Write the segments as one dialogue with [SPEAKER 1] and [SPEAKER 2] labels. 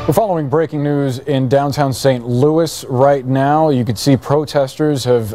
[SPEAKER 1] We're following breaking news in downtown St. Louis right now. You can see protesters have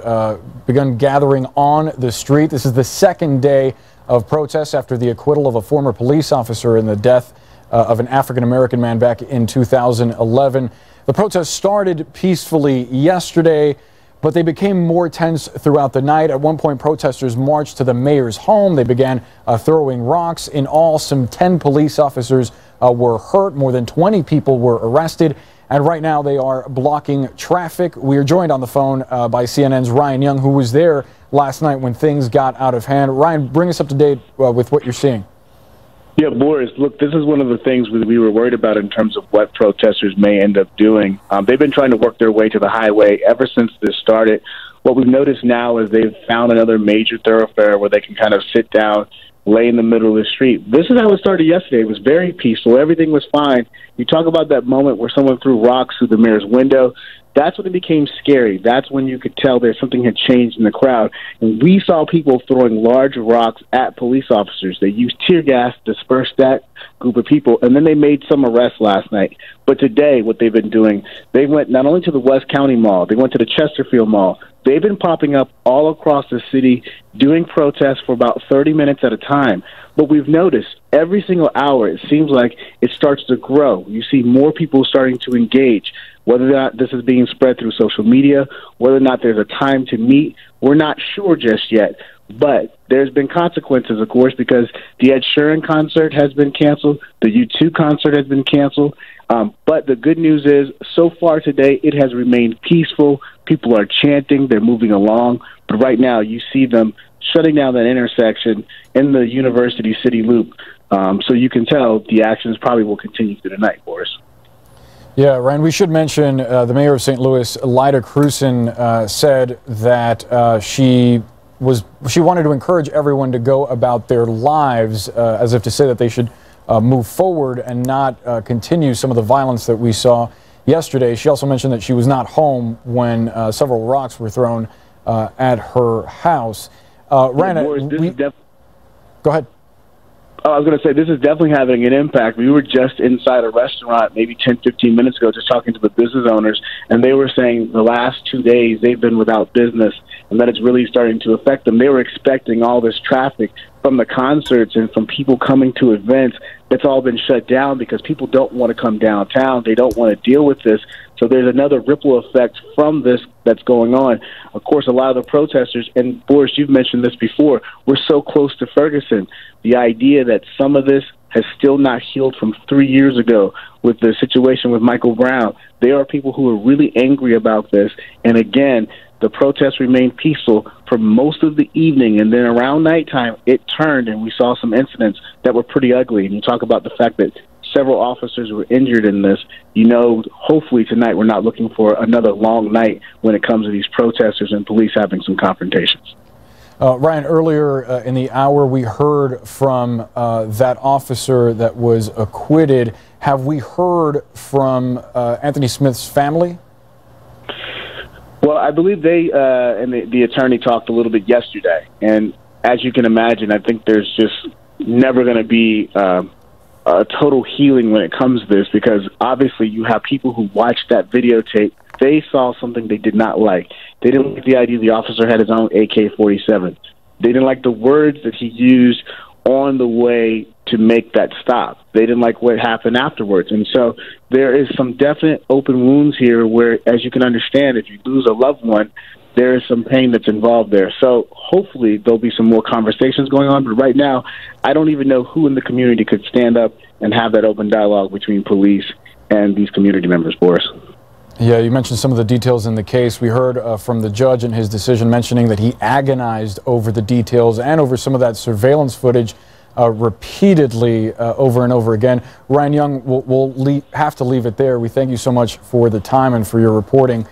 [SPEAKER 1] begun gathering on the street. This is the second day of protests after the acquittal of a former police officer in the death of an African-American man back in 2011. The protests started peacefully yesterday, but they became more tense throughout the night. At one point, protesters marched to the mayor's home. They began throwing rocks. In all, some 10 police officers were hurt. More than 20 people were arrested. And right now, they are blocking traffic. We are joined on the phone by CNN's Ryan Young, who was there last night when things got out of hand. Ryan, bring us up to date with what you're seeing.
[SPEAKER 2] Yeah, Boris, look, this is one of the things we were worried about in terms of what protesters may end up doing. They've been trying to work their way to the highway ever since this started. What we've noticed now is they've found another major thoroughfare where they can kind of sit down, lay in the middle of the street. This is how it started yesterday. It was very peaceful. Everything was fine. You talk about that moment where someone threw rocks through the mayor's window. That's when it became scary. That's when you could tell that something had changed in the crowd. And we saw people throwing large rocks at police officers. They used tear gas to disperse that group of people, and then they made some arrests last night. But today, what they've been doing, they went not only to the West County Mall, they went to the Chesterfield Mall. They've been popping up all across the city, doing protests for about 30 minutes at a time. But we've noticed every single hour, it seems like it starts to grow. You see more people starting to engage. Whether or not this is being spread through social media, whether or not there's a time to meet, we're not sure just yet. But there's been consequences, of course, because the Ed Sheeran concert has been canceled, the U2 concert has been canceled. But the good news is, so far today, it has remained peaceful. People are chanting, they're moving along. But right now, you see them shutting down that intersection in the University City Loop. So you can tell the actions probably will continue through the night, Boris.
[SPEAKER 1] Yeah, Ryan, we should mention the mayor of St. Louis, Lyda Krewson, said that she wanted to encourage everyone to go about their lives, as if to say that they should move forward and not continue some of the violence that we saw yesterday. She also mentioned that she was not home when several rocks were thrown at her house. Ryan, go ahead.
[SPEAKER 2] Oh, I was going to say, this is definitely having an impact. We were just inside a restaurant maybe 10, 15 minutes ago, just talking to the business owners, and they were saying the last 2 days they've been without business, and that it's really starting to affect them. They were expecting all this traffic from the concerts and from people coming to events. That's all been shut down because people don't want to come downtown. They don't want to deal with this. So there's another ripple effect from this that's going on. Of course, a lot of the protesters, and Boris, you've mentioned this before, we're so close to Ferguson. The idea that some of this has still not healed from 3 years ago with the situation with Michael Brown. There are people who are really angry about this. And again, the protests remained peaceful for most of the evening, and then around nighttime, it turned, and we saw some incidents that were pretty ugly. And you talk about the fact that several officers were injured in this. You know, hopefully tonight we're not looking for another long night when it comes to these protesters and police having some confrontations.
[SPEAKER 1] Ryan, earlier in the hour, we heard from that officer that was acquitted. Have we heard from Anthony Smith's family?
[SPEAKER 2] Well, I believe they and the attorney talked a little bit yesterday. And as you can imagine, I think there's just never going to be a total healing when it comes to this, because obviously you have people who watched that videotape. They saw something they did not like. They didn't like the idea the officer had his own AK-47. They didn't like the words that he used on the way to make that stop. They didn't like what happened afterwards. And so there is some definite open wounds here where, as you can understand, if you lose a loved one, there is some pain that's involved there. So hopefully there'll be some more conversations going on. But right now, I don't even know who in the community could stand up and have that open dialogue between police and these community members, Boris.
[SPEAKER 1] Yeah, you mentioned some of the details in the case. We heard from the judge in his decision mentioning that he agonized over the details and over some of that surveillance footage repeatedly over and over again. Ryan Young, we'll have to leave it there. We thank you so much for the time and for your reporting.